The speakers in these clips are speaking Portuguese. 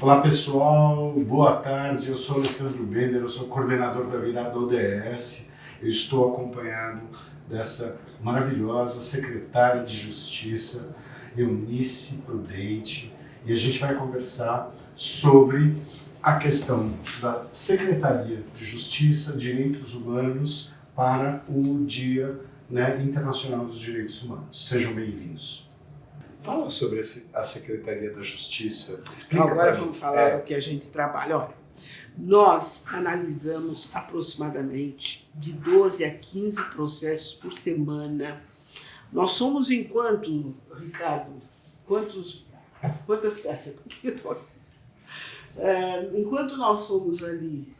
Olá pessoal, boa tarde, eu sou Alessandro Bender, eu sou coordenador da Virada ODS, eu estou acompanhado dessa maravilhosa secretária de Justiça, Eunice Prudente, e a gente vai conversar sobre a questão da Secretaria de Justiça, Direitos Humanos para o Dia Internacional dos Direitos Humanos. Sejam bem-vindos. Fala sobre a Secretaria da Justiça. Explica. Agora vamos falar do que a gente trabalha. Olha, nós analisamos aproximadamente de 12 a 15 processos por semana. Nós somos em quanto, Ricardo? Quantas peças? Enquanto nós somos ali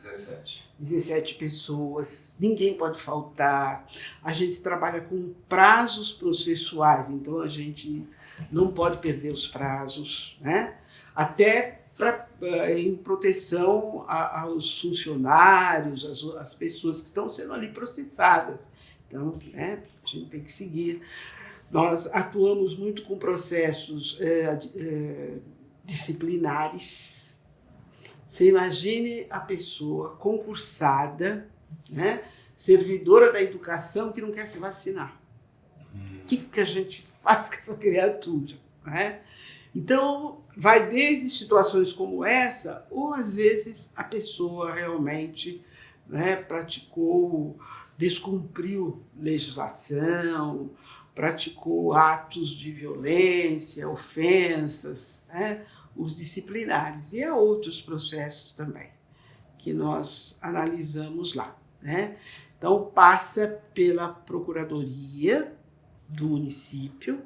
17 pessoas, ninguém pode faltar. A gente trabalha com prazos processuais, então a gente não pode perder os prazos, né? Até em proteção aos funcionários, às pessoas que estão sendo ali processadas. Então, a gente tem que seguir. Nós atuamos muito com processos disciplinares. Você imagine a pessoa concursada, né, servidora da educação que não quer se vacinar. O que a gente faz com essa criatura? Né? Então, vai desde situações como essa, ou às vezes a pessoa realmente descumpriu legislação, praticou atos de violência, ofensas, os disciplinares. E há outros processos também que nós analisamos lá. Né? Então, passa pela Procuradoria do município.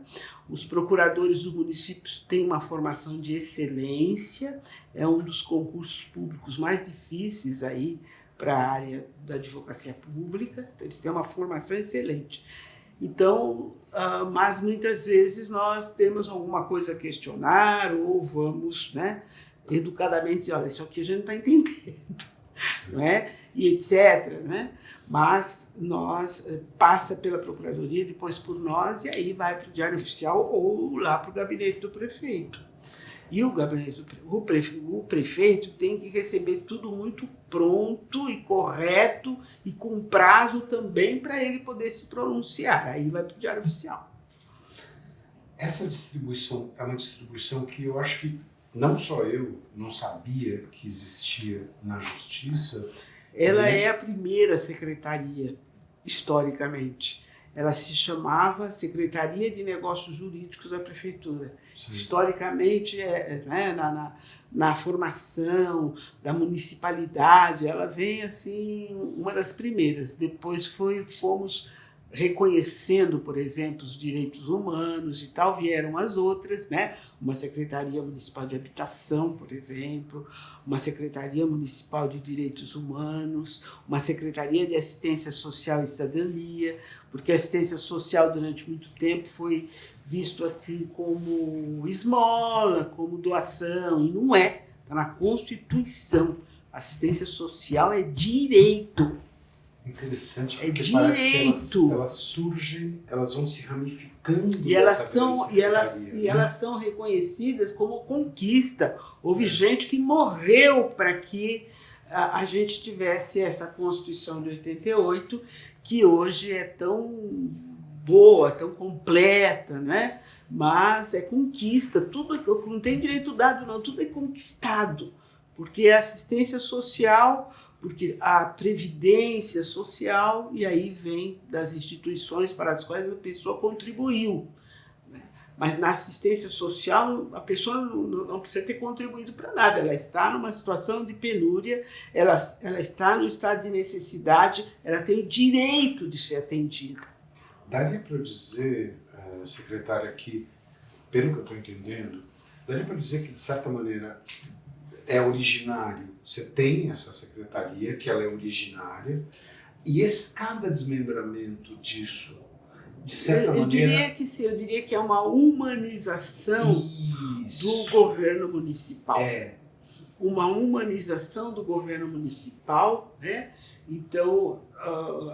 Os procuradores do município têm uma formação de excelência, é um dos concursos públicos mais difíceis aí para a área da advocacia pública, então eles têm uma formação excelente. Então, mas muitas vezes nós temos alguma coisa a questionar ou vamos, educadamente dizer, olha, isso aqui a gente não está entendendo, e etc. Mas nós passa pela Procuradoria, depois por nós, e aí vai para o Diário Oficial ou lá para o gabinete do prefeito. E o prefeito tem que receber tudo muito pronto e correto e com prazo também para ele poder se pronunciar. Aí vai para o Diário Oficial. Essa distribuição é uma distribuição que eu acho que não só eu não sabia que existia na Justiça. Ela é a primeira secretaria, historicamente. Ela se chamava Secretaria de Negócios Jurídicos da Prefeitura. Sim. Historicamente, na formação da municipalidade, ela vem assim, uma das primeiras. Depois fomos reconhecendo, por exemplo, os direitos humanos e tal, vieram as outras, uma Secretaria Municipal de Habitação, por exemplo, uma Secretaria Municipal de Direitos Humanos, uma Secretaria de Assistência Social e Cidadania, porque a assistência social durante muito tempo foi visto assim como esmola, como doação, e não é, está na Constituição. Assistência social é direito. Interessante, porque parece que elas surgem, elas vão se ramificando. E elas são reconhecidas como conquista. Houve gente que morreu para que a gente tivesse essa Constituição de 88, que hoje é tão boa, tão completa, mas é conquista. Tudo não tem direito dado, não, tudo é conquistado. Porque é assistência social, porque a previdência social, e aí vem das instituições para as quais a pessoa contribuiu. Mas na assistência social, a pessoa não precisa ter contribuído para nada, ela está numa situação de penúria, ela está no estado de necessidade, ela tem o direito de ser atendida. Daria para dizer, secretária, que, pelo que eu estou entendendo, daria para dizer que, de certa maneira, é originário. Você tem essa secretaria, que ela é originária, e cada desmembramento disso, de certa maneira... Eu diria que é uma humanização do governo municipal. Uma humanização do governo municipal, Então,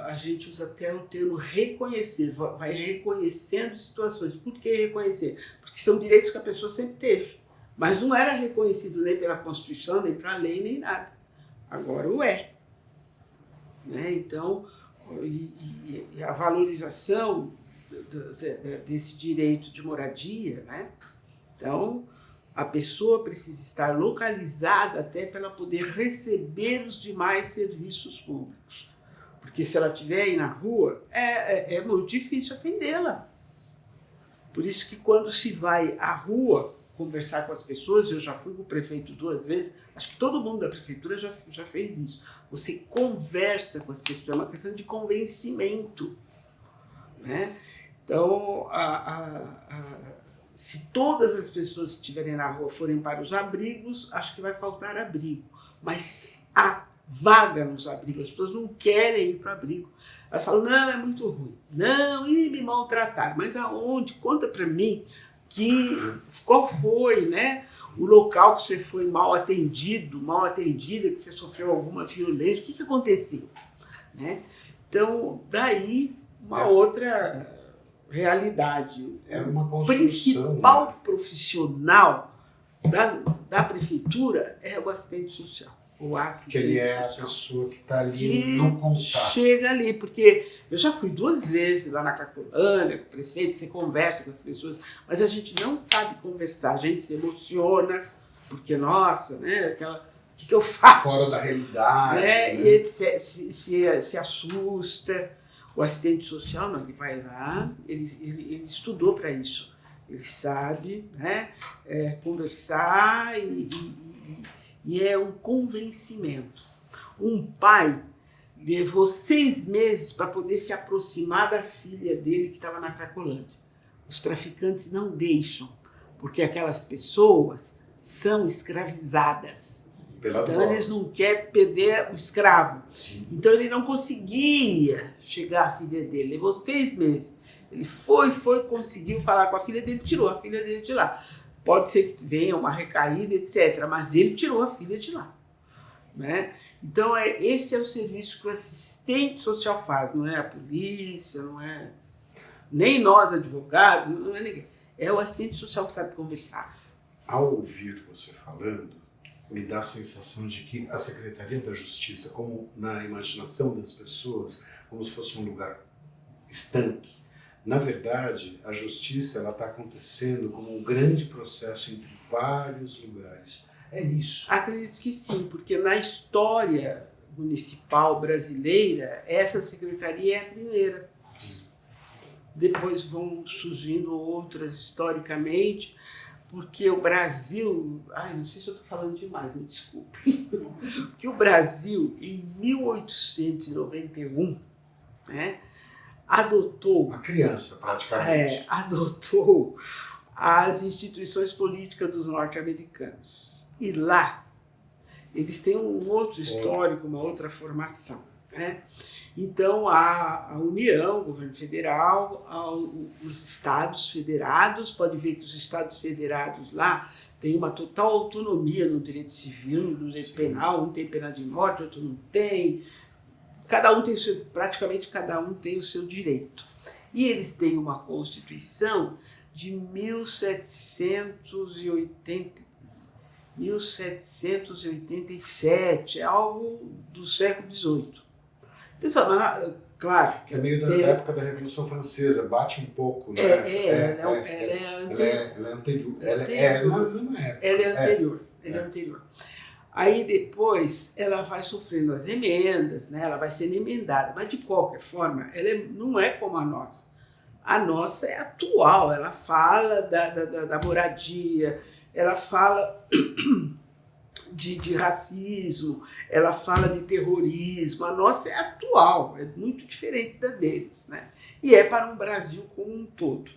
a gente usa até o termo reconhecer, vai reconhecendo situações. Por que reconhecer? Porque são direitos que a pessoa sempre teve. Mas não era reconhecido nem pela Constituição, nem pela lei, nem nada. Agora o é. Né? Então, e a valorização desse direito de moradia, né? Então, a pessoa precisa estar localizada até para ela poder receber os demais serviços públicos. Porque se ela estiver aí na rua, é muito difícil atendê-la. Por isso que quando se vai à rua conversar com as pessoas, eu já fui com o prefeito 2 vezes, acho que todo mundo da prefeitura já fez isso. Você conversa com as pessoas, é uma questão de convencimento. Né? Então, se todas as pessoas que estiverem na rua forem para os abrigos, acho que vai faltar abrigo. Mas há vaga nos abrigos, as pessoas não querem ir para o abrigo. Elas falam, não, é muito ruim. Não, e me maltrataram. Mas aonde? Conta para mim qual foi, né? O local que você foi mal atendida, que você sofreu alguma violência, o que aconteceu? Né? Então, daí uma outra realidade. É uma construção. O principal profissional da prefeitura é o assistente social. O assistente que ele é social. A pessoa que está ali Que no contato. chega ali, porque eu já fui 2 vezes lá na Cracolândia com o prefeito, você conversa com as pessoas, mas a gente não sabe conversar, a gente se emociona, porque, nossa, né, o que eu faço? Fora da realidade. Né? Né? E ele se assusta. O assistente social, não, ele vai lá, ele estudou para isso. Ele sabe, né, conversar e é um convencimento. Um pai levou 6 meses para poder se aproximar da filha dele que estava na Cracolândia. Os traficantes não deixam, porque aquelas pessoas são escravizadas. Então eles não querem perder o escravo. Sim. Então ele não conseguia chegar à filha dele. Levou 6 meses. Ele foi, conseguiu falar com a filha dele, tirou a filha dele de lá. Pode ser que venha uma recaída, etc. Mas ele tirou a filha de lá. Né? Então esse é o serviço que o assistente social faz. Não é a polícia, não é nem nós advogados, não é ninguém. É o assistente social que sabe conversar. Ao ouvir você falando, me dá a sensação de que a Secretaria da Justiça, como na imaginação das pessoas, como se fosse um lugar estanque. Na verdade, a justiça está acontecendo como um grande processo entre vários lugares. É isso. Acredito que sim, porque na história municipal brasileira, essa secretaria é a primeira. Depois vão surgindo outras historicamente, porque o Brasil... não sei se eu estou falando demais, me desculpe. Porque o Brasil, em 1891, né, adotou... Uma criança, praticamente. Adotou as instituições políticas dos norte-americanos. E lá, eles têm um outro histórico, uma outra formação. Né? Então, a União, o governo federal, os estados federados, pode ver que os estados federados lá têm uma total autonomia no direito civil, no direito penal, um tem pena de morte, outro não tem. Cada um tem praticamente cada um tem o seu direito. E eles têm uma Constituição de 1787, é algo do século XVIII. Claro. Que é meio da época da Revolução Francesa, bate um pouco, né? Ela é anterior. Ela é anterior. Aí depois ela vai sofrendo as emendas, né? Ela vai sendo emendada, mas de qualquer forma, ela não é como a nossa. A nossa é atual, ela fala da moradia, ela fala de racismo, ela fala de terrorismo. A nossa é atual, é muito diferente da deles, né? E é para um Brasil como um todo.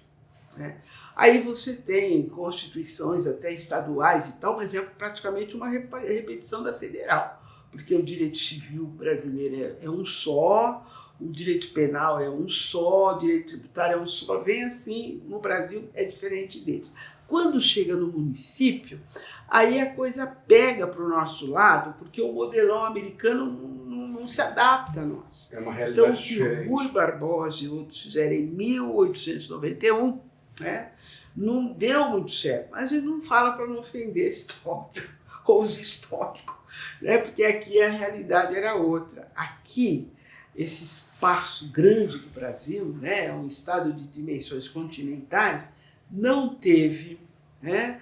Né? Aí você tem constituições até estaduais e tal, mas é praticamente uma repetição da federal, porque o direito civil brasileiro é um só, o direito penal é um só, o direito tributário é um só, vem assim, no Brasil é diferente deles. Quando chega no município, aí a coisa pega para o nosso lado, porque o modelão americano não se adapta a nós. É uma realidade diferente. Então, o que o Rui Barbosa e outros fizeram em 1891, né, não deu muito certo. Mas a gente não fala para não ofender histórico, ou os históricos, né? Porque aqui a realidade era outra. Aqui, esse espaço grande do Brasil, né, um estado de dimensões continentais, não teve, né,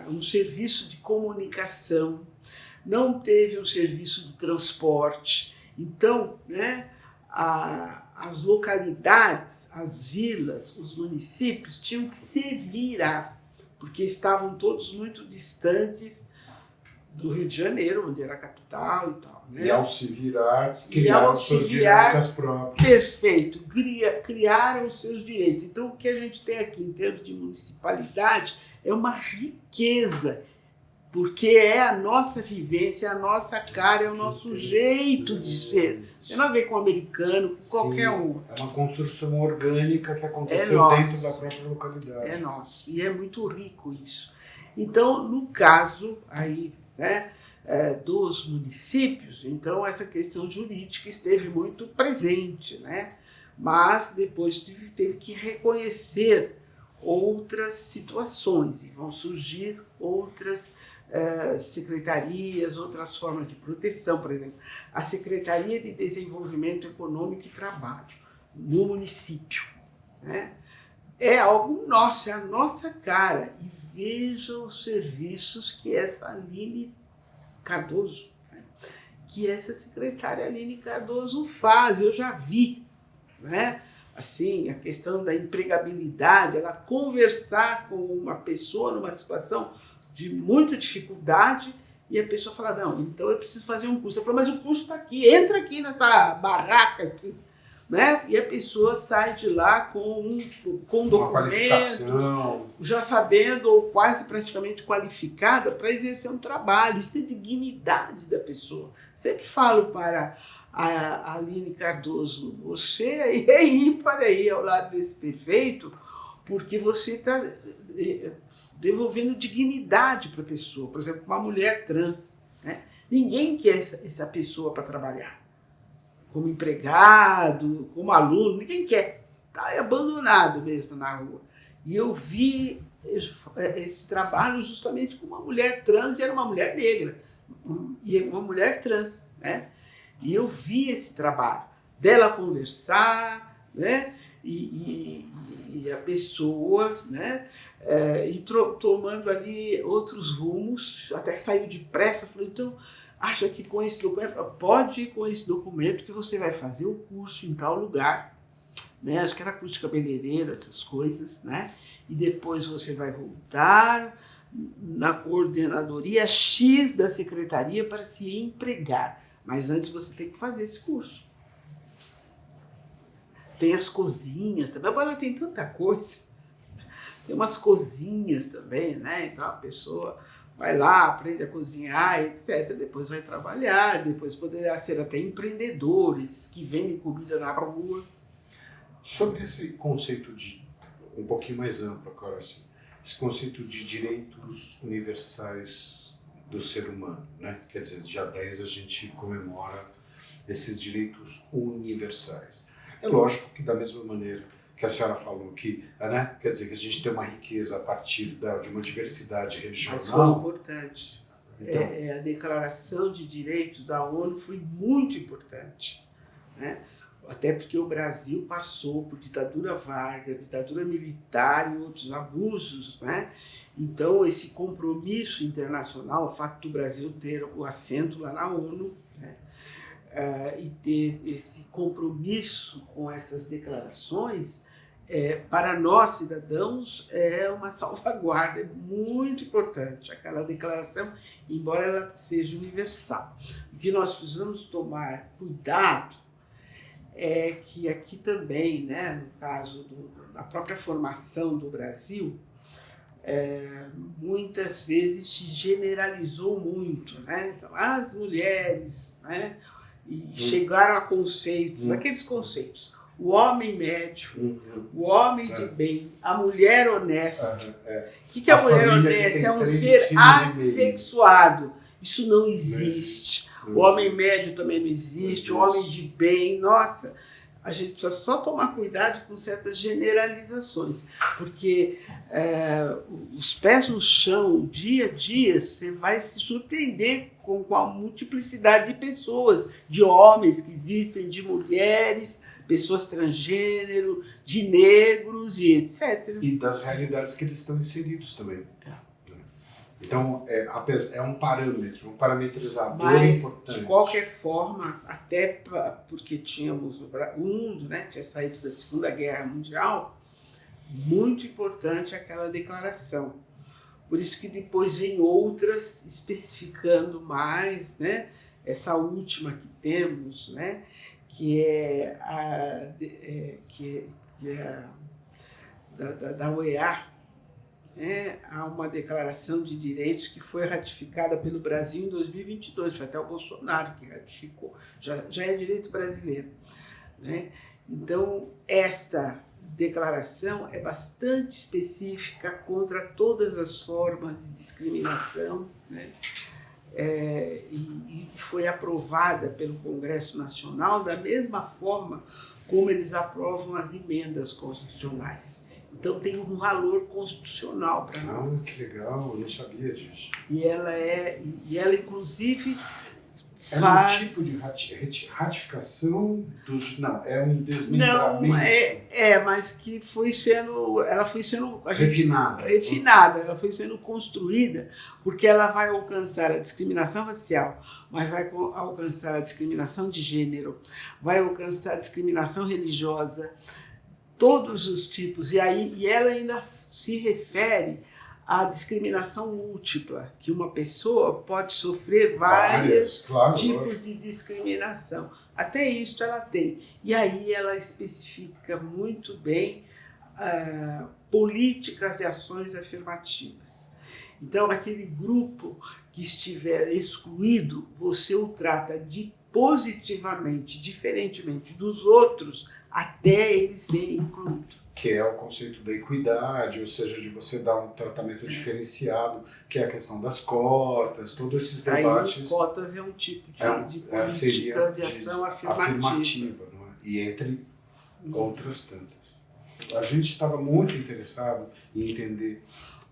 um serviço de comunicação, não teve um serviço de transporte. Então, né, as localidades, as vilas, os municípios tinham que se virar, porque estavam todos muito distantes do Rio de Janeiro, onde era a capital e tal. Né? E ao se virar, criaram suas dinâmicas próprias. Perfeito, criaram os seus direitos. Então, o que a gente tem aqui em termos de municipalidade é uma riqueza, porque é a nossa vivência, a nossa cara, é o nosso jeito de ser. Tem nada a ver com o americano, com qualquer um. É uma construção orgânica que aconteceu dentro da própria localidade. É nosso. E é muito rico isso. Então, no caso aí, né, dos municípios, então essa questão jurídica esteve muito presente, né? Mas depois teve que reconhecer outras situações e vão surgir outras secretarias, outras formas de proteção. Por exemplo, a Secretaria de Desenvolvimento Econômico e Trabalho no município, né? É algo nosso, é a nossa cara. E veja os serviços que essa Aline Cardoso, né, que essa secretária Aline Cardoso faz, eu já vi, né? Assim, a questão da empregabilidade, ela conversar com uma pessoa numa situação de muita dificuldade e a pessoa fala, não, então eu preciso fazer um curso. Eu falo, mas o curso está aqui, entra aqui nessa barraca aqui. Né? E a pessoa sai de lá com documento, já sabendo ou quase praticamente qualificada para exercer um trabalho. Isso é dignidade da pessoa. Sempre falo para a Aline Cardoso, você é ímpar aí ao lado desse prefeito, porque você está devolvendo dignidade para a pessoa. Por exemplo, uma mulher trans, né? Ninguém quer essa pessoa para trabalhar. Como empregado, como aluno, ninguém quer. Está abandonado mesmo na rua. E eu vi esse trabalho justamente com uma mulher trans, e era uma mulher negra, e uma mulher trans, né? E eu vi esse trabalho dela conversar, né? E a pessoa, né? Tomando ali outros rumos, até saiu depressa, falou, então, acha que com esse documento, pode ir com esse documento que você vai fazer o curso em tal lugar, né? Acho que era curso de cabeleireiro, essas coisas, né? E depois você vai voltar na coordenadoria X da secretaria para se empregar. Mas antes você tem que fazer esse curso. Tem as cozinhas também, agora tem tanta coisa. Tem umas cozinhas também, né? Então a pessoa vai lá, aprende a cozinhar, etc. Depois vai trabalhar, depois poderá ser até empreendedores que vendem comida na rua. Sobre esse conceito de, um pouquinho mais amplo agora, assim, esse conceito de direitos universais do ser humano, né? Quer dizer, dia 10 a gente comemora esses direitos universais. É lógico que da mesma maneira que a senhora falou que, né, quer dizer que a gente tem uma riqueza a partir de uma diversidade regional. Mas foi importante. Então, a Declaração de Direitos da ONU foi muito importante, né? Até porque o Brasil passou por ditadura Vargas, ditadura militar e outros abusos, né? Então, esse compromisso internacional, o fato do Brasil ter o assento lá na ONU, né? E ter esse compromisso com essas declarações, para nós, cidadãos, é uma salvaguarda, é muito importante. Aquela declaração, embora ela seja universal. O que nós precisamos tomar cuidado é que aqui também, né, no caso da própria formação do Brasil, muitas vezes se generalizou muito, né? Então, as mulheres, né, e chegaram a conceitos, aqueles conceitos, o homem médio, o homem de bem, a mulher honesta. O que é a mulher honesta? É um ser assexuado. Isso não existe. O homem médio também não existe, o homem de bem, nossa, A gente precisa só tomar cuidado com certas generalizações, porque os pés no chão, dia a dia, você vai se surpreender com a multiplicidade de pessoas, de homens que existem, de mulheres, pessoas transgênero, de negros e etc. E das realidades que eles estão inseridos também. Então, é um parâmetro, um parametrizador Mas, importante. de qualquer forma, até porque tínhamos o mundo, né, tinha saído da Segunda Guerra Mundial, muito importante aquela declaração. Por isso que depois vem outras especificando mais, né, essa última que temos, né, que é da OEA. Há uma declaração de direitos que foi ratificada pelo Brasil em 2022, foi até o Bolsonaro que ratificou, já é direito brasileiro, né? Então, esta declaração é bastante específica contra todas as formas de discriminação, né? E foi aprovada pelo Congresso Nacional da mesma forma como eles aprovam as emendas constitucionais. Então tem um valor constitucional para nós. Que legal, eu não sabia disso. E ela inclusive é faz... um tipo de ratificação dos... Não, é um desmembramento. Não, mas que ela foi sendo refinada, ela foi sendo construída porque ela vai alcançar a discriminação racial, mas vai alcançar a discriminação de gênero, vai alcançar a discriminação religiosa, todos os tipos, e ela ainda se refere à discriminação múltipla, que uma pessoa pode sofrer vários tipos de discriminação. Até isso ela tem. E aí ela especifica muito bem políticas de ações afirmativas. Então, aquele grupo que estiver excluído, você o trata positivamente, diferentemente dos outros, até ele ser incluído. Que é o conceito da equidade, ou seja, de você dar um tratamento diferenciado, que é a questão das cotas, todos esses debates. Aí, cotas é um tipo de política de ação afirmativa, não é? E entre outras tantas. A gente estava muito interessado em entender.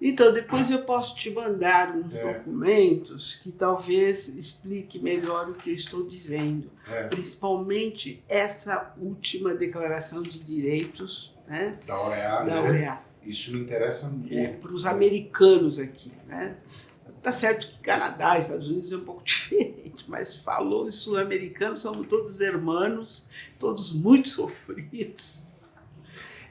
Então, depois eu posso te mandar uns documentos que talvez explique melhor o que eu estou dizendo. Principalmente essa última declaração de direitos, né? Da OEA, da né? OEA. Isso me interessa muito. Para os americanos aqui, né? Tá certo que Canadá e Estados Unidos é um pouco diferente, mas falou os sul-americanos, somos todos irmãos, todos muito sofridos.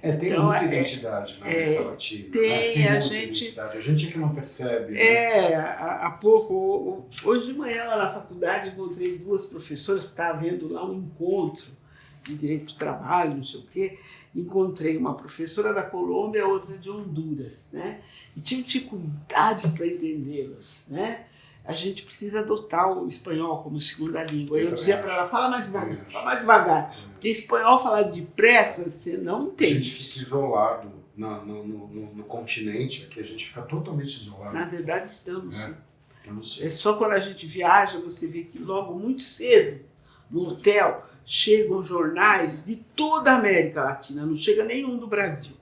Tem então, muita identidade na América Latina. Tem a muita gente. Identidade. A gente é que não percebe. Né? Há pouco, hoje de manhã lá na faculdade, encontrei duas professoras, que estava havendo lá um encontro de direito do trabalho, não sei o quê. Encontrei uma professora da Colômbia e outra de Honduras, né? E tive dificuldade para entendê-las, né? A gente precisa adotar o espanhol como segunda língua. Eu dizia para ela, fala mais devagar. Porque espanhol falar depressa, você não entende. A gente fica isolado no continente, aqui a gente fica totalmente isolado. Na verdade, estamos. É só quando a gente viaja, você vê que logo muito cedo, no hotel, chegam jornais de toda a América Latina, não chega nenhum do Brasil.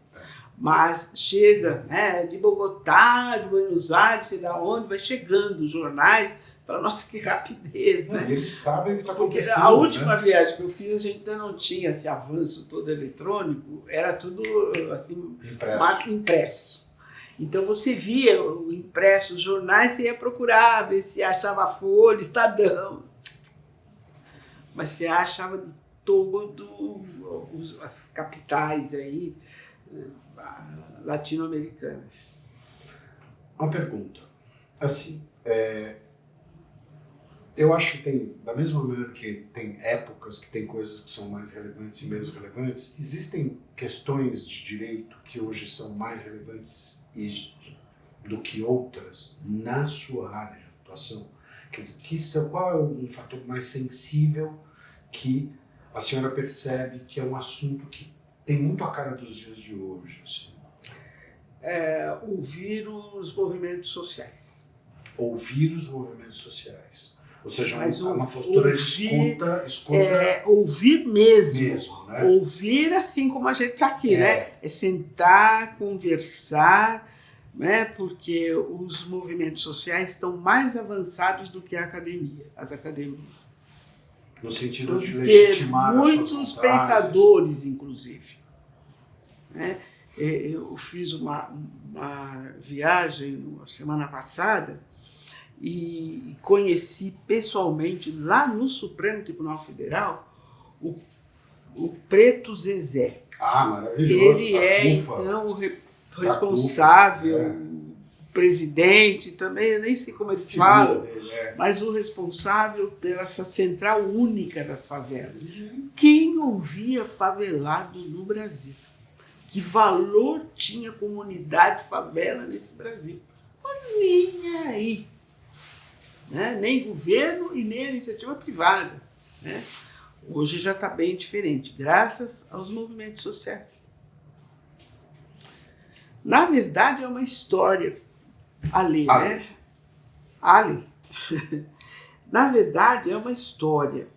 Mas chega, né, de Bogotá, de Buenos Aires, sei da onde, vai chegando os jornais, fala, nossa, que rapidez, né? E eles sabem o que está acontecendo. Porque a última viagem que eu fiz, a gente ainda não tinha esse avanço todo eletrônico, era tudo assim, impresso. Então você via o impresso, os jornais, você ia procurar, ver se achava Folha, Estadão. Mas você achava de todo as capitais aí, latino-americanas. Uma pergunta. Assim, eu acho que tem, da mesma maneira que tem épocas que tem coisas que são mais relevantes e menos relevantes, existem questões de direito que hoje são mais relevantes do que outras na sua área de atuação? Quer dizer, qual é um fator mais sensível que a senhora percebe que é um assunto que tem muito a cara dos dias de hoje? Assim? Ouvir os movimentos sociais. Ouvir os movimentos sociais. Ou seja, Mas uma postura de escuta ouvir mesmo. né? Ouvir assim como a gente está aqui, né? É sentar, conversar, né? Porque os movimentos sociais estão mais avançados do que as academias. No sentido de legitimar muitos pensadores, inclusive. Né? Eu fiz uma viagem na semana passada e conheci pessoalmente, lá no Supremo Tribunal Federal, o Preto Zezé. Maravilhoso. Ele então, o responsável, o presidente também, eu nem sei como eles falam, mas o responsável pela essa central única das favelas. Quem ouvia favelado no Brasil? Que valor tinha a comunidade favela nesse Brasil? Mas nem aí. Né? Nem governo e nem a iniciativa privada. Né? Hoje já está bem diferente, graças aos movimentos sociais. Na verdade, é uma história ali, né? Ali. Na verdade, é uma história.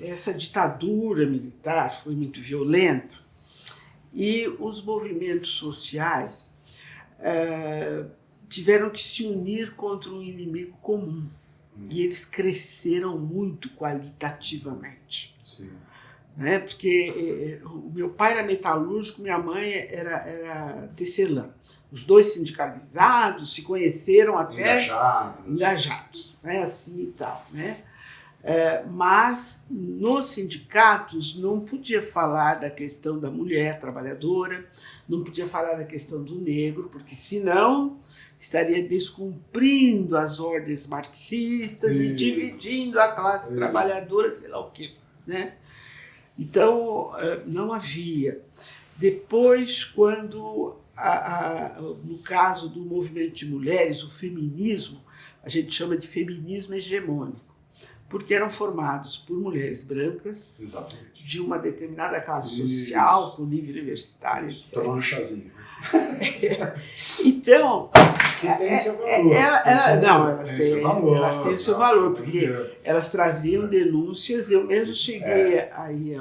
Essa ditadura militar foi muito violenta e os movimentos sociais tiveram que se unir contra um inimigo comum. E eles cresceram muito qualitativamente. Sim. Né? Porque o meu pai era metalúrgico, minha mãe era tecelã. Os dois sindicalizados, se conheceram até engajados, né? Assim e tal. Né? Mas nos sindicatos não podia falar da questão da mulher trabalhadora, não podia falar da questão do negro, porque senão estaria descumprindo as ordens marxistas e dividindo a classe trabalhadora, sei lá o quê. Né? Então, não havia. Depois, quando, no caso do movimento de mulheres, o feminismo, a gente chama de feminismo hegemônico, porque eram formados por mulheres brancas, exatamente, de uma determinada classe social, com nível universitário, etc. Tomando um chazinho. Então, que tem seu valor. Elas têm o seu valor, porque elas traziam denúncias. Eu mesmo cheguei aí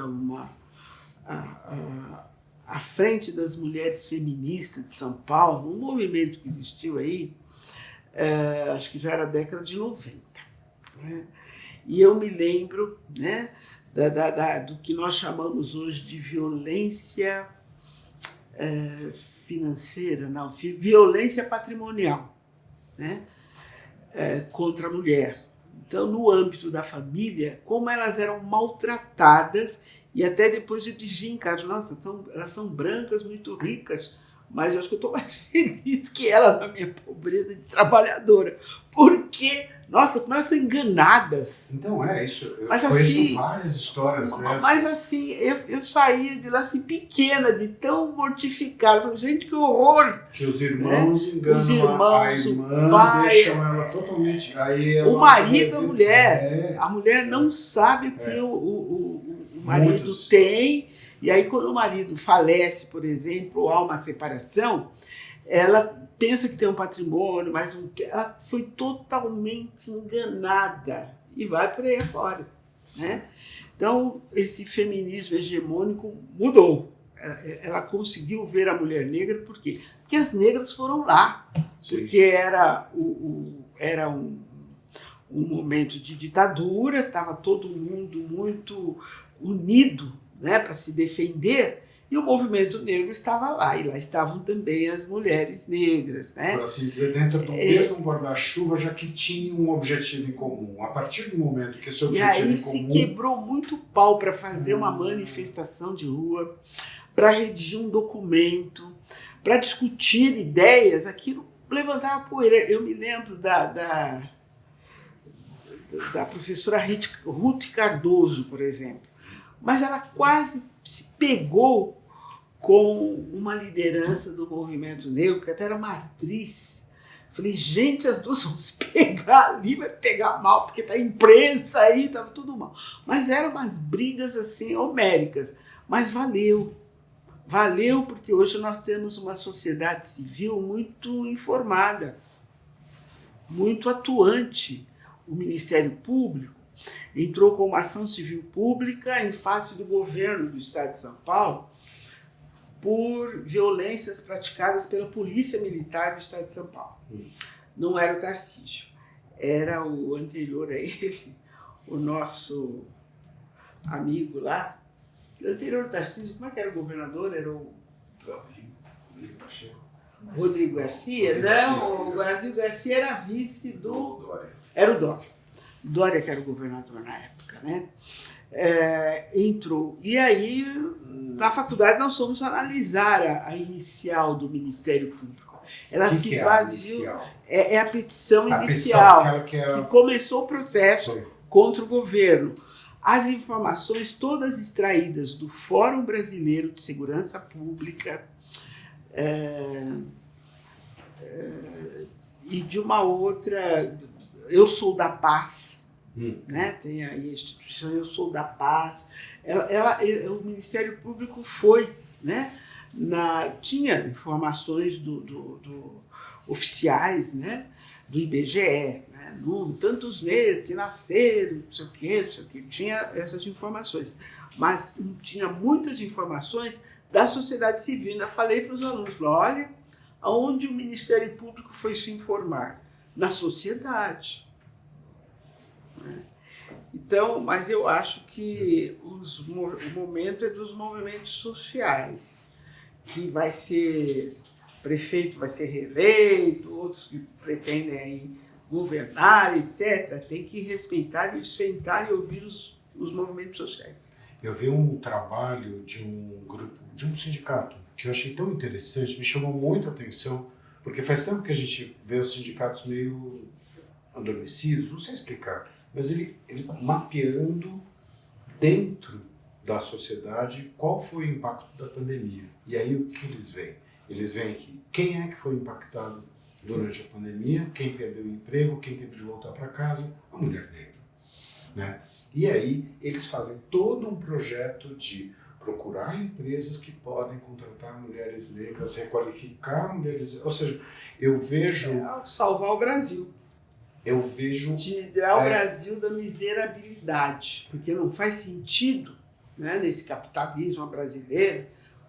à frente das mulheres feministas de São Paulo, um movimento que existiu aí, acho que já era década de 90. Né? E eu me lembro, né, do que nós chamamos hoje de violência financeira, não, violência patrimonial, né, contra a mulher. Então, no âmbito da família, como elas eram maltratadas, e até depois eu dizia em casa, nossa, elas são brancas, muito ricas, mas eu acho que eu estou mais feliz que ela na minha pobreza de trabalhadora. Porque, nossa, como elas são enganadas. Então, isso. Eu conheço assim, várias histórias dessas. Mas assim, eu saía de lá assim, pequena, de tão mortificada. Falei, gente, que horror! Que os irmãos enganam a irmã, o pai, deixam ela totalmente... Aí o marido, a mulher. A mulher não sabe o que o marido tem. E aí, quando o marido falece, por exemplo, ou há uma separação, ela pensa que tem um patrimônio, mas ela foi totalmente enganada e vai por aí afora. Né? Então, esse feminismo hegemônico mudou. Ela conseguiu ver a mulher negra, por quê? Porque as negras foram lá. Sim. Porque era um momento de ditadura, estava todo mundo muito unido, né, para se defender, e o movimento negro estava lá, e lá estavam também as mulheres negras. Né? Por assim dizer, dentro do mesmo guarda-chuva, já que tinham um objetivo em comum. A partir do momento que esse objetivo em comum... E aí se quebrou muito pau para fazer uma manifestação de rua, para redigir um documento, para discutir ideias, aquilo levantava poeira. Eu me lembro da professora Ruth Cardoso, por exemplo, mas ela quase se pegou com uma liderança do movimento negro, que até era uma atriz. Falei, gente, as duas vão se pegar ali, vai pegar mal, porque tá imprensa aí, tava tudo mal. Mas eram umas brigas assim, homéricas. Mas valeu. Valeu, porque hoje nós temos uma sociedade civil muito informada. muito atuante o Ministério Público, entrou com uma ação civil pública em face do governo do Estado de São Paulo por violências praticadas pela Polícia Militar do Estado de São Paulo. Não era o Tarcísio, era o anterior a ele, o nosso amigo lá. O anterior ao Tarcísio, como é que era o governador? Era o Rodrigo Garcia? Não, o Rodrigo Garcia era vice do... Dória. Era o Dória. Dória que era o governador na época, né? Entrou. E aí, na faculdade, nós fomos analisar a inicial do Ministério Público. Ela se baseou... É a petição inicial, que começou o processo contra o governo. As informações todas extraídas do Fórum Brasileiro de Segurança Pública e de uma outra... Eu Sou da Paz, né? Tem aí a instituição Eu Sou da Paz. O Ministério Público foi, né? Tinha informações oficiais, né? Do IBGE, né? Tantos negros que nasceram, não sei o quê, tinha essas informações. Mas tinha muitas informações da sociedade civil. Ainda falei para os alunos, olha, aonde o Ministério Público foi se informar? Na sociedade. Então, mas eu acho que o momento é dos movimentos sociais, que vai ser prefeito, vai ser reeleito, outros que pretendem aí governar, etc., tem que respeitar e sentar e ouvir os movimentos sociais. Eu vi um trabalho de um grupo, de um sindicato, que eu achei tão interessante, me chamou muito a atenção, porque faz tempo que a gente vê os sindicatos meio adormecidos, não sei explicar, mas ele mapeando dentro da sociedade qual foi o impacto da pandemia. E aí o que eles veem? Eles veem que quem é que foi impactado durante a pandemia, quem perdeu o emprego, quem teve de voltar para casa, a mulher negra, né? E aí eles fazem todo um projeto de procurar empresas que podem contratar mulheres negras, requalificar mulheres... Ou seja, eu vejo... salvar o Brasil. Eu vejo... Tirar o Brasil da miserabilidade, porque não faz sentido, né, nesse capitalismo brasileiro,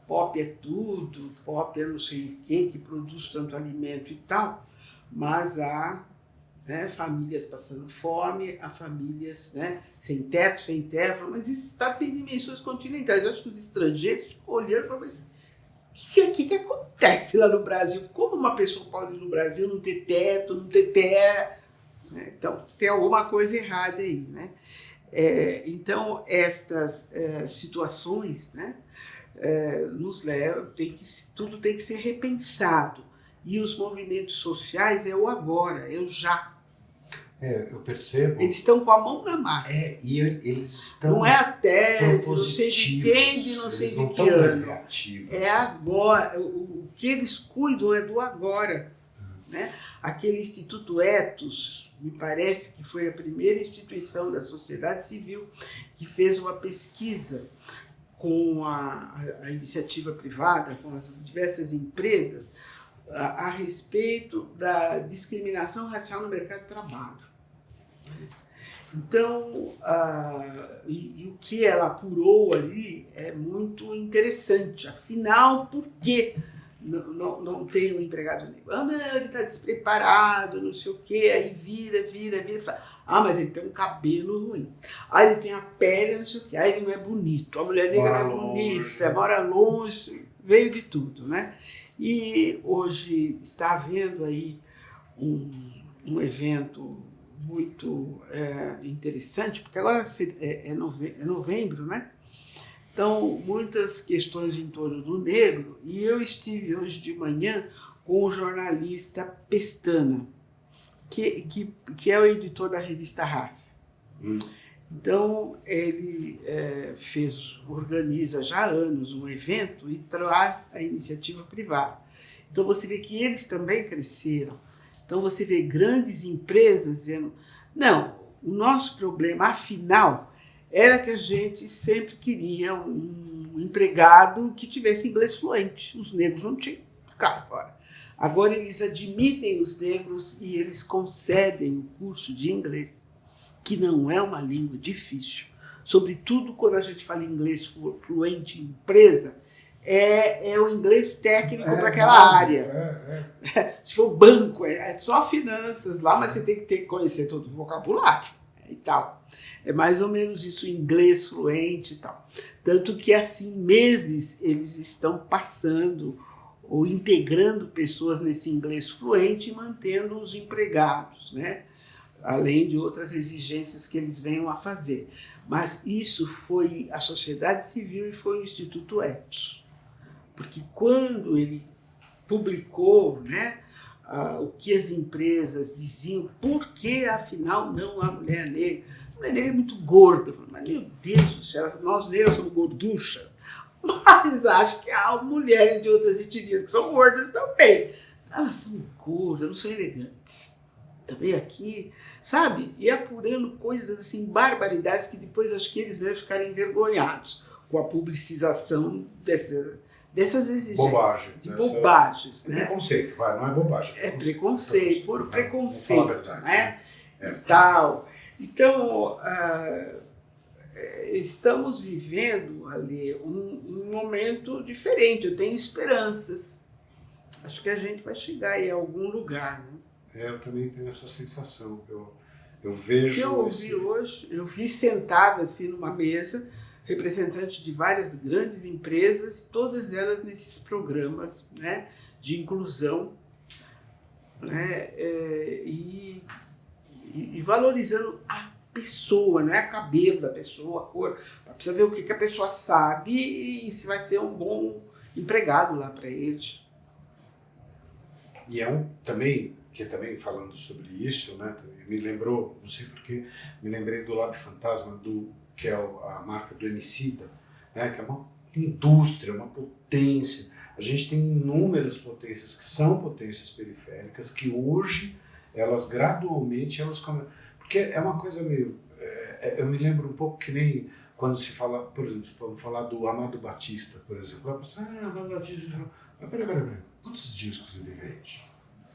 pop é tudo, pop é não sei quem que produz tanto alimento e tal, mas há, né, famílias passando fome, há famílias, né, sem teto, sem terra, mas isso está em dimensões continentais. Eu acho que os estrangeiros ficam olhando e falam, mas o que acontece lá no Brasil? Como uma pessoa pode ir no Brasil não ter teto, não ter terra? Então, tem alguma coisa errada aí, né? Então, estas situações, né, nos levam, tudo tem que ser repensado. E os movimentos sociais é o agora, é o já. Eu percebo. Eles estão com a mão na massa. E eles estão... Não é a tese, não sei de quem, de não sei de que ano. É agora. O que eles cuidam é do agora. Né? Aquele Instituto Ethos, me parece que foi a primeira instituição da sociedade civil que fez uma pesquisa com a iniciativa privada, com as diversas empresas, a respeito da discriminação racial no mercado de trabalho. Então, e o que ela apurou ali é muito interessante. Afinal, por que não tem um empregado negro? Não, ele está despreparado, não sei o quê, aí vira, fala, mas ele tem um cabelo ruim. Ele tem a pele, não sei o quê, ele não é bonito, a mulher negra não é bonita, mora longe, veio de tudo, né? E hoje está havendo aí um evento muito interessante, porque agora é novembro, né? Então, muitas questões em torno do negro, e eu estive hoje de manhã com o jornalista Pestana, que é o editor da revista Raça. Então, ele organiza já há anos um evento e traz a iniciativa privada. Então, você vê que eles também cresceram. Então, você vê grandes empresas dizendo, não, o nosso problema, afinal, era que a gente sempre queria um empregado que tivesse inglês fluente. Os negros não tinham, ficaram fora. Agora eles admitem os negros e eles concedem o curso de inglês, que não é uma língua difícil. Sobretudo quando a gente fala inglês fluente em empresa, é o inglês técnico para aquela área. Se for banco, é só finanças lá, mas você tem que conhecer todo o vocabulário e tal. É mais ou menos isso, inglês fluente e tal. Tanto que, assim, meses eles estão passando ou integrando pessoas nesse inglês fluente e mantendo os empregados, né? Além de outras exigências que eles venham a fazer. Mas isso foi a sociedade civil e foi o Instituto Etos. Porque quando ele publicou, né, o que as empresas diziam, por que afinal não a mulher negra? A mulher negra é muito gorda. Mas, meu Deus do céu, nós negros somos gorduchas. Mas acho que há mulheres de outras etnias que são gordas também. Elas são gordas, não são elegantes. Também aqui, sabe? E apurando coisas assim, barbaridades, que depois acho que eles mesmos ficaram envergonhados com a publicização dessas exigências. Bobagens. É preconceito, não é bobagem. É preconceito, por preconceito, né? E tal. Então, estamos vivendo ali um momento diferente. Eu tenho esperanças. Acho que a gente vai chegar em algum lugar, né? Eu também tenho essa sensação. Eu vejo. Eu ouvi hoje, eu vi sentado assim numa mesa representantes de várias grandes empresas, todas elas nesses programas, né, de inclusão, né, e valorizando a pessoa, não é o cabelo da pessoa, a cor. Precisa ver o que a pessoa sabe e se vai ser um bom empregado lá para eles. E também falando sobre isso, né, me lembrou, não sei porquê, me lembrei do Lab Fantasma, que é a marca do Emicida, né, que é uma indústria, uma potência. A gente tem inúmeras potências que são potências periféricas, que hoje, elas gradualmente, porque é uma coisa meio... eu me lembro um pouco que nem quando se fala, por exemplo, vamos falar do Amado Batista, por exemplo. A pessoa, Amado Batista... Mas peraí, quantos discos ele vende?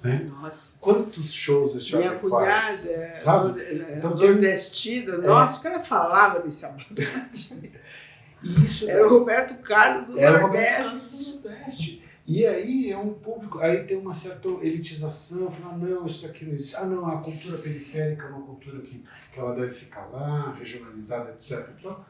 Né? Nossa. Quantos shows esse homem faz? Minha cunhada, nordestina, nossa, o cara falava desse Amado Batista. Isso era o Roberto Carlos do Nordeste. E aí é um público, aí tem uma certa elitização, fala, não, isso aqui não existe. Não, a cultura periférica é uma cultura que ela deve ficar lá, regionalizada, etc. Então,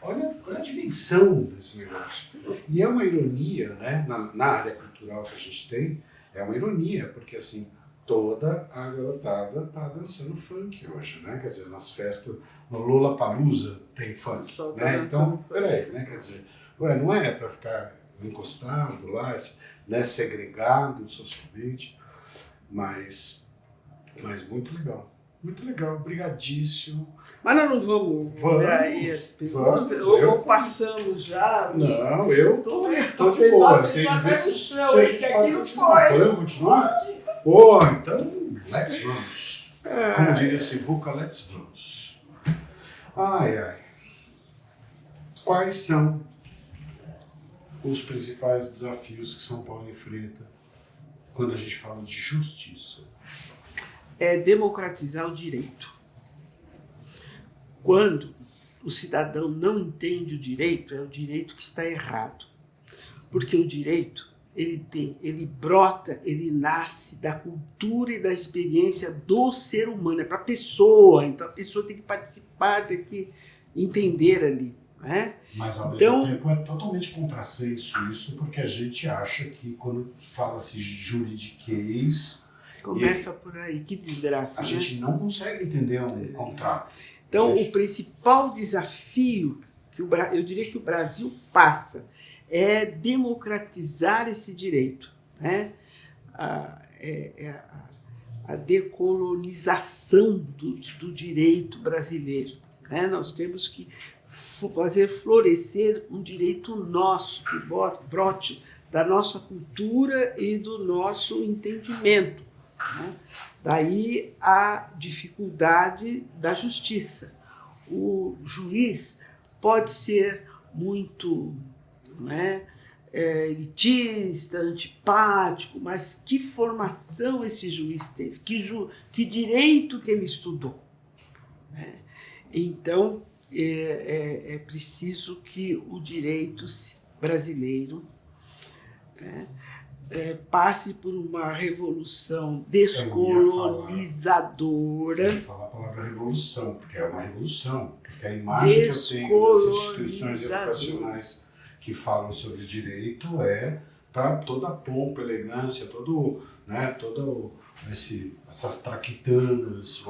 olha a dimensão desse negócio. E é uma ironia, né, na área cultural que a gente tem, é uma ironia, porque assim, toda a garotada tá dançando funk hoje, né? Quer dizer, nas festas, no Lollapalooza tem funk, né? Então, peraí, né? Quer dizer, não é para ficar encostado lá, né? Segregado socialmente, mas muito legal. Muito legal, obrigadíssimo. Mas nós não vamos olhar aí as perguntas? Ou passamos já? Não, eu tô de boa. Tem que ver se a gente pode continuar. Podemos continuar? Pô, então, let's vamos. Como diria Sivuca, let's vamos. Ai. Quais são os principais desafios que São Paulo enfrenta quando a gente fala de justiça? É democratizar o direito. Quando o cidadão não entende o direito, é o direito que está errado. Porque o direito, ele brota, ele nasce da cultura e da experiência do ser humano, é para a pessoa. Então a pessoa tem que participar, tem que entender ali. Né? Mas ao mesmo tempo é totalmente contrassenso isso, porque a gente acha que quando fala-se juridiquês, começa por aí, que desgraça. A gente não consegue entender um contrato. Então, o principal desafio que eu diria que o Brasil passa é democratizar esse direito, né? A decolonização do direito brasileiro. Né? Nós temos que fazer florescer um direito nosso, que brote da nossa cultura e do nosso entendimento. Né? Daí a dificuldade da justiça. O juiz pode ser muito elitista, antipático, mas que formação esse juiz teve, que direito que ele estudou, né? Então, é preciso que o direito brasileiro, né, passe por uma revolução descolonizadora. Eu ia falar a palavra revolução, porque é uma revolução, porque a imagem que eu tenho das instituições educacionais que falam sobre direito é para toda a pompa, elegância, todo essas traquitanas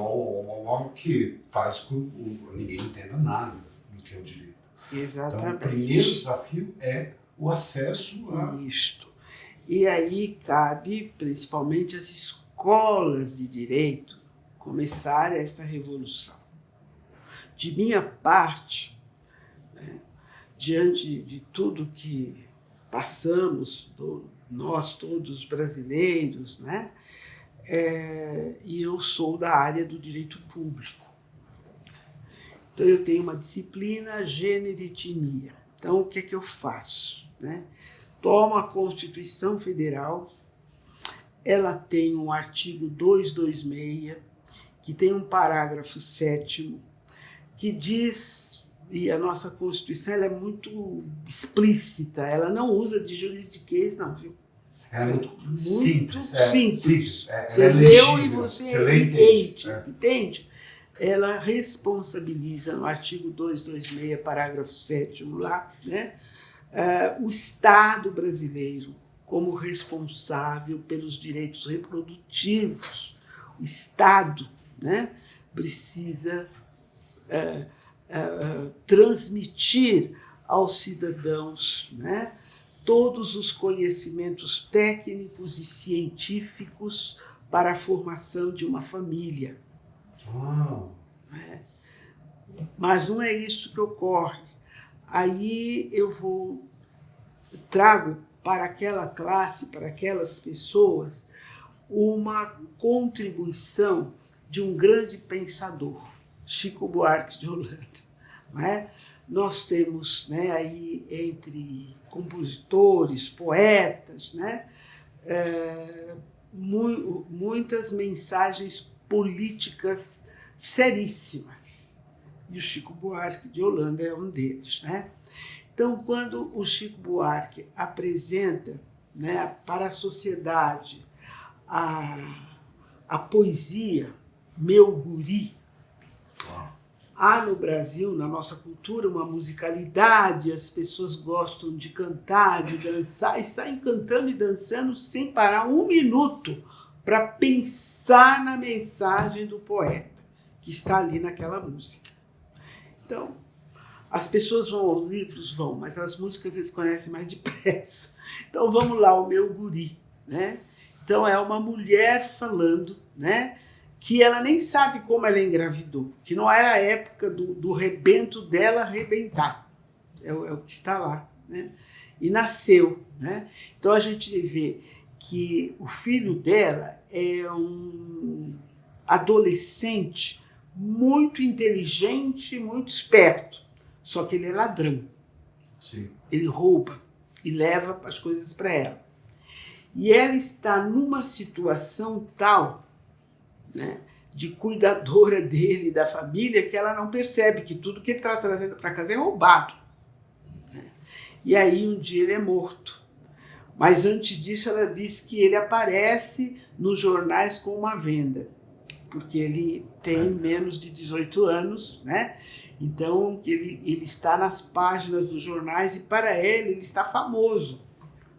que faz com que ninguém entenda nada do que é o direito. Exatamente. Então, o primeiro desafio é o acesso a isto. E aí cabe, principalmente, as escolas de direito começarem esta revolução. De minha parte, né, diante de tudo que passamos, nós todos brasileiros, né, e eu sou da área do direito público. Então, eu tenho uma disciplina gênero e etnia. Então, o que é que eu faço, né? Tomo a Constituição Federal, ela tem um artigo 226, que tem um parágrafo 7º, que diz, e a nossa Constituição ela é muito explícita, ela não usa de juridiquês, não, viu? É muito simples. Você leu e você entende. Entende? Ela responsabiliza, no artigo 226, parágrafo 7º lá, né? O Estado brasileiro como responsável pelos direitos reprodutivos. O Estado, né, precisa transmitir aos cidadãos, né, todos os conhecimentos técnicos e científicos para a formação de uma família. Mas não é isso que ocorre. Aí eu trago para aquela classe, para aquelas pessoas, uma contribuição de um grande pensador, Chico Buarque de Holanda. Não é? Nós temos, né, aí entre compositores, poetas, né, muitas mensagens políticas seríssimas. E o Chico Buarque de Holanda é um deles, né? Então, quando o Chico Buarque apresenta, né, para a sociedade a poesia Meu Guri, há no Brasil, na nossa cultura, uma musicalidade, as pessoas gostam de cantar, de dançar, e saem cantando e dançando sem parar um minuto para pensar na mensagem do poeta que está ali naquela música. Então, as pessoas vão aos livros, vão, mas as músicas eles conhecem mais depressa. Então, vamos lá, o Meu Guri, né? Então, é uma mulher falando, né, que ela nem sabe como ela engravidou, que não era a época do rebento dela arrebentar. É o que está lá, né? E nasceu, né? Então, a gente vê que o filho dela é um adolescente muito inteligente, muito esperto, só que ele é ladrão. Sim. Ele rouba e leva as coisas para ela. E ela está numa situação tal, né, de cuidadora dele, da família, que ela não percebe que tudo que ele está trazendo para casa é roubado. Né? E aí um dia ele é morto. Mas antes disso ela diz que ele aparece nos jornais com uma venda, porque ele tem menos de 18 anos, né? Então ele está nas páginas dos jornais e para ele está famoso.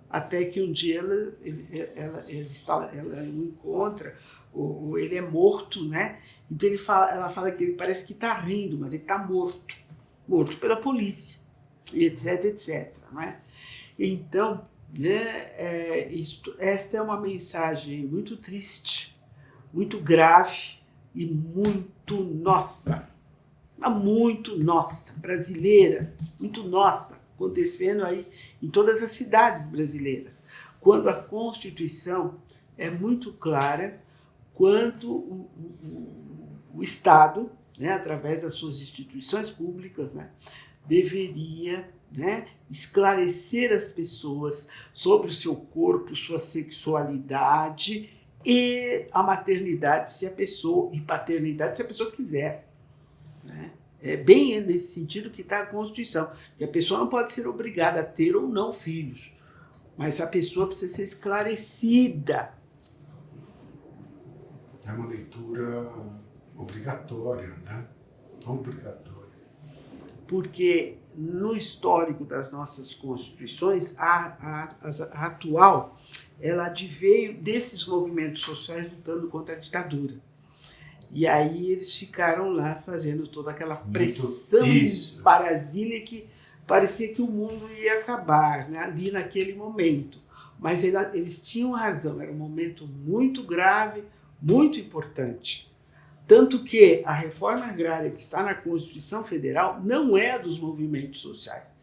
Até que um dia ela o encontra, ou ele é morto, né? Então ela fala que ele parece que está rindo, mas ele está morto pela polícia, e etc, etc. Não é? Então, né, esta é uma mensagem muito triste, muito grave e muito nossa, brasileira, muito nossa, acontecendo aí em todas as cidades brasileiras, quando a Constituição é muito clara quanto o Estado, né, através das suas instituições públicas, né, deveria né, esclarecer as pessoas sobre o seu corpo, sua sexualidade e a maternidade e paternidade se a pessoa quiser, né? É bem nesse sentido que está a Constituição, que a pessoa não pode ser obrigada a ter ou não filhos, mas a pessoa precisa ser esclarecida. É uma leitura obrigatória, né? Obrigatória. Porque no histórico das nossas constituições, a atual, ela adveio desses movimentos sociais lutando contra a ditadura. E aí eles ficaram lá fazendo toda aquela pressão parasília que parecia que o mundo ia acabar, né, ali naquele momento. Mas eles tinham razão, era um momento muito grave, muito importante. Tanto que a reforma agrária que está na Constituição Federal não é dos movimentos sociais.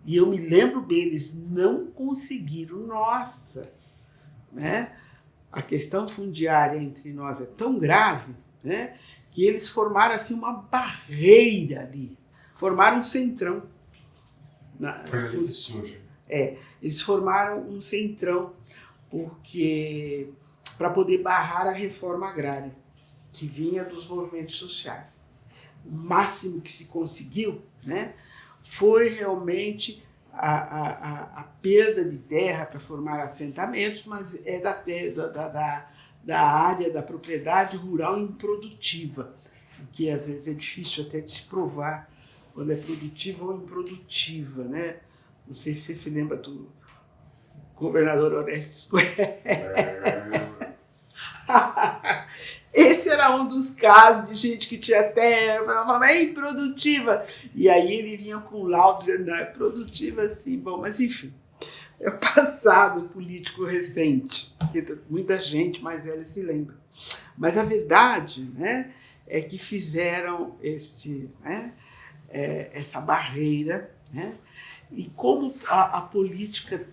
E eu me lembro bem, eles não conseguiram, né? A questão fundiária entre nós é tão grave, né, que eles formaram assim uma barreira ali, formaram um centrão. Foi ali que surge. Eles formaram um centrão para poder barrar a reforma agrária que vinha dos movimentos sociais. O máximo que se conseguiu, né, foi realmente a perda de terra para formar assentamentos, mas é da área da propriedade rural improdutiva, que às vezes é difícil até de se provar quando é produtiva ou improdutiva, né? Não sei se você se lembra do governador Orestes Queiroz. Esse era um dos casos de gente que tinha terra, falava, é improdutiva. E aí ele vinha com laudo dizendo, não, é produtiva sim. Bom, mas enfim, é o passado político recente, que muita gente mais velha se lembra. Mas a verdade, né, é que fizeram essa barreira, né? E como a política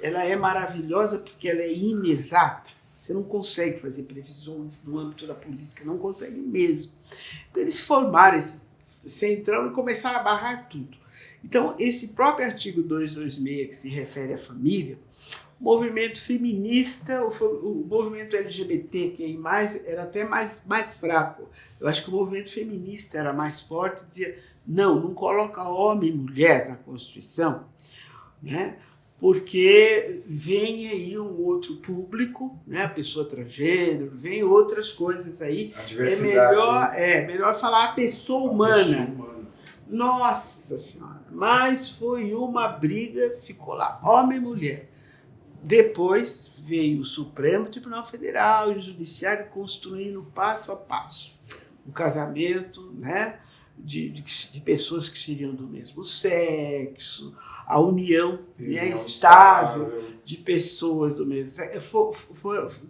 ela é maravilhosa porque ela é inexata. Você não consegue fazer previsões no âmbito da política, não consegue mesmo. Então eles formaram esse centrão e começaram a barrar tudo. Então esse próprio artigo 226 que se refere à família, o movimento feminista, o movimento LGBT, que era até mais fraco. Eu acho que o movimento feminista era mais forte, dizia, não coloca homem e mulher na Constituição, né? Porque vem aí um outro público, né? A pessoa transgênero, vem outras coisas aí. A diversidade. É melhor falar a pessoa humana. Nossa Senhora, mas foi uma briga, ficou lá, homem e mulher. Depois veio o Supremo Tribunal Federal e o Judiciário construindo passo a passo o casamento, né, de pessoas que seriam do mesmo sexo, a união estável de pessoas do mesmo sexo.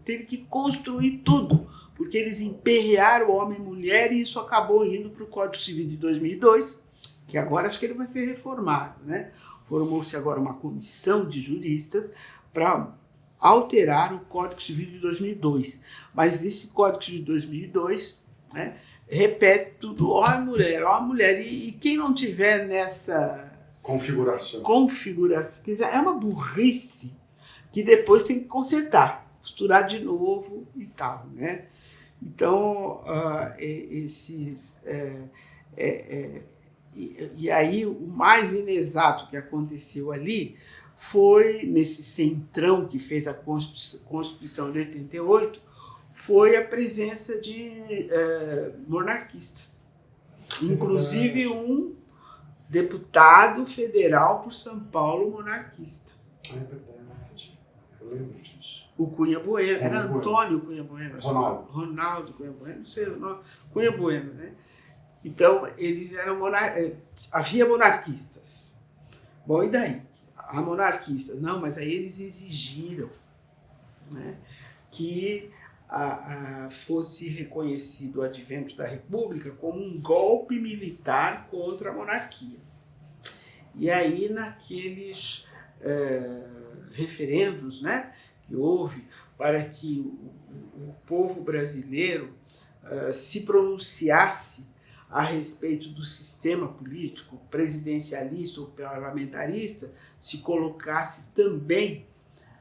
Teve que construir tudo, porque eles emperrearam homem e mulher e isso acabou indo para o Código Civil de 2002, que agora acho que ele vai ser reformado, né? Formou-se agora uma comissão de juristas para alterar o Código Civil de 2002. Mas esse Código Civil de 2002, né, repete tudo, homem e mulher. E quem não tiver nessa configuração, quer dizer, é uma burrice que depois tem que consertar, costurar de novo e tal, né? Então, e aí o mais inexato que aconteceu ali foi, nesse centrão que fez a Constituição de 88, foi a presença de monarquistas. Inclusive um deputado federal por São Paulo monarquista. É verdade, eu lembro disso. O Cunha Bueno, era Antônio Cunha Bueno. Ronaldo Cunha Bueno, não sei o nome, Cunha Bueno, né? Então, eles eram havia monarquistas. Bom, e daí? Há monarquistas. Não, mas aí eles exigiram, né, que fosse reconhecido o advento da República como um golpe militar contra a monarquia. E aí, naqueles referendos, né, que houve para que o povo brasileiro se pronunciasse a respeito do sistema político presidencialista ou parlamentarista se colocasse também,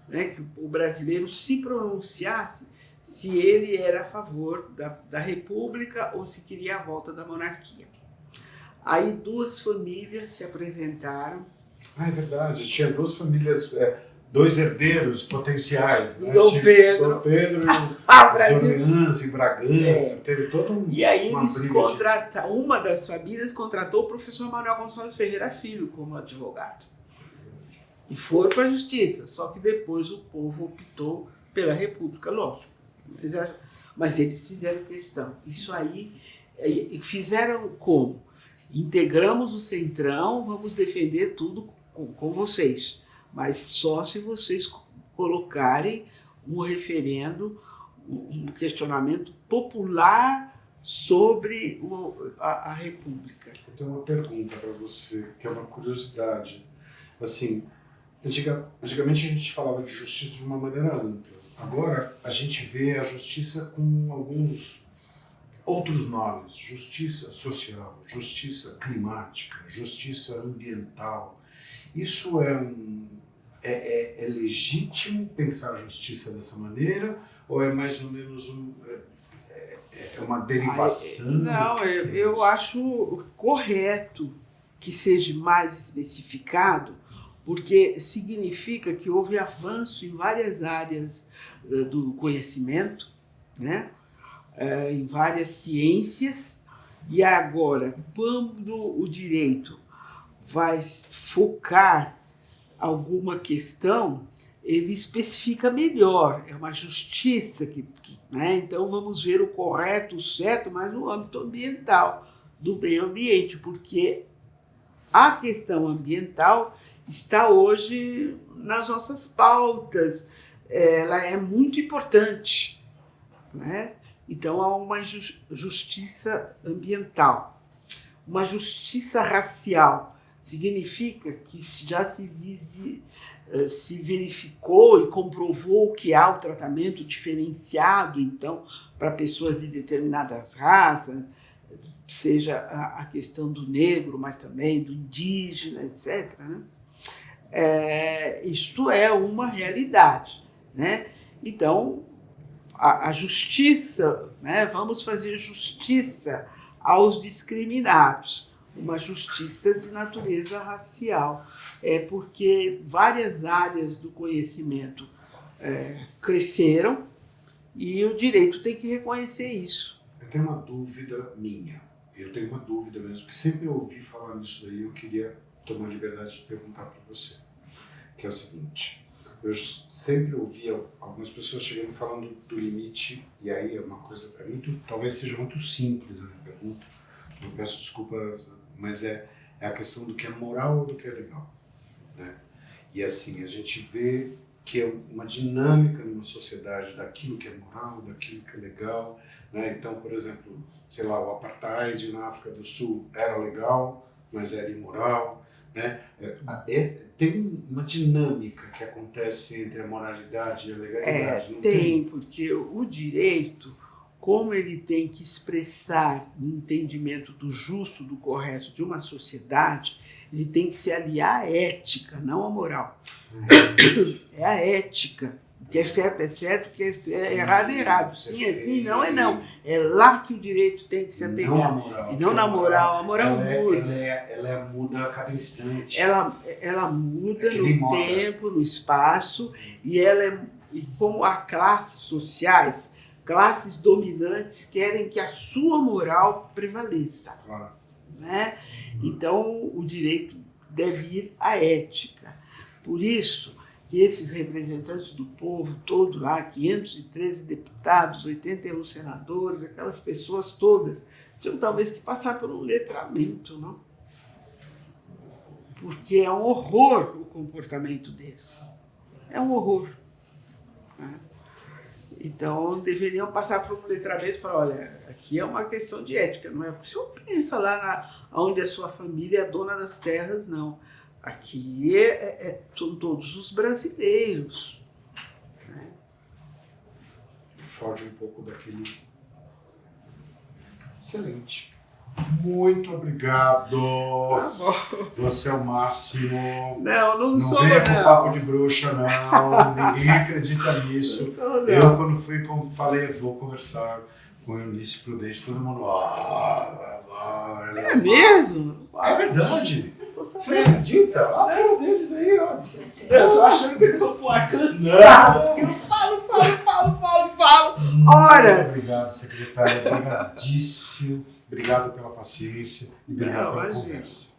né, que o brasileiro se pronunciasse se ele era a favor da república ou se queria a volta da monarquia. Aí duas famílias se apresentaram. Ah, é verdade, tinha duas famílias, dois herdeiros potenciais, né? Dom Pedro. Dom Pedro e os Orleans e Bragança, teve todo um. E aí eles contrataram, uma das famílias contratou o professor Manuel Gonçalves Ferreira Filho como advogado. E foram para a justiça, só que depois o povo optou pela república, lógico. Mas eles fizeram questão. Isso aí, fizeram como? Integramos o Centrão, vamos defender tudo com vocês, mas só se vocês colocarem um referendo, um questionamento popular sobre a República. Eu tenho uma pergunta para você, que é uma curiosidade. Assim, antigamente a gente falava de justiça de uma maneira ampla. Agora a gente vê a justiça com alguns outros nomes: justiça social, justiça climática, justiça ambiental. Isso é legítimo pensar a justiça dessa maneira, ou é mais ou menos uma derivação? Não, eu acho correto que seja mais especificado, porque significa que houve avanço em várias áreas do conhecimento, né? Em várias ciências, e agora, quando o direito vai focar alguma questão, ele especifica melhor, é uma justiça né? Então vamos ver o correto, o certo, mas no âmbito ambiental, do meio ambiente, porque a questão ambiental está hoje nas nossas pautas, ela é muito importante, né? Então há uma justiça ambiental. Uma justiça racial significa que já se verificou e comprovou que há o tratamento diferenciado, então, para pessoas de determinadas raças, seja a questão do negro, mas também do indígena, etc., né? Isto é uma realidade, né? Então, a justiça, né? Vamos fazer justiça aos discriminados, uma justiça de natureza racial, porque várias áreas do conhecimento cresceram e o direito tem que reconhecer isso. Eu tenho uma dúvida minha, eu tenho uma dúvida mesmo, que sempre ouvi falar nisso daí, eu queria tomar a liberdade de perguntar para você, que é o seguinte: eu sempre ouvi algumas pessoas chegando falando do limite, e aí é uma coisa para mim, talvez seja muito simples a minha pergunta, eu peço desculpas, mas é a questão do que é moral ou do que é legal, né? E assim, a gente vê que é uma dinâmica numa sociedade daquilo que é moral, daquilo que é legal, né? Então, por exemplo, sei lá, o apartheid na África do Sul era legal, mas era imoral, né? Tem uma dinâmica que acontece entre a moralidade e a legalidade. Não tem? Porque o direito, como ele tem que expressar o entendimento do justo, do correto de uma sociedade, ele tem que se aliar à ética, não à moral. É a ética. O que é certo, o que é errado é errado. Sim é sim, não é não. É lá que o direito tem que se apegar. Não a moral. E não na moral. A moral muda. Ela muda a cada instante. Ela muda no tempo, no espaço, e como há classes sociais, classes dominantes querem que a sua moral prevaleça. Claro. Né? Então, o direito deve ir à ética. Por isso que esses representantes do povo, todo lá, 513 deputados, 81 senadores, aquelas pessoas todas, tinham talvez que passar por um letramento, não? Porque é um horror o comportamento deles. É um horror. Né? Então, deveriam passar por um letramento e falar: olha, aqui é uma questão de ética, não é o que o senhor pensa lá onde a sua família é dona das terras, não. Aqui são todos os brasileiros. Né? Foge um pouco daquele... Excelente. Muito obrigado. Tá bom. Você é o máximo. Não sou, Não venha não. com papo de bruxa, não. Ninguém acredita nisso. Não. Eu, quando fui, falei, vou conversar com o Eunice Prudente, todo mundo... É mesmo? É verdade. Tô Você não sabendo. acredita? Olha a cara deles aí, ó. Eu tô achando que eles estão com ar cansado. Não. Eu falo. Horas. Obrigado, secretária. Obrigadíssimo. Obrigado pela paciência e obrigado Não, pela imagina. conversa.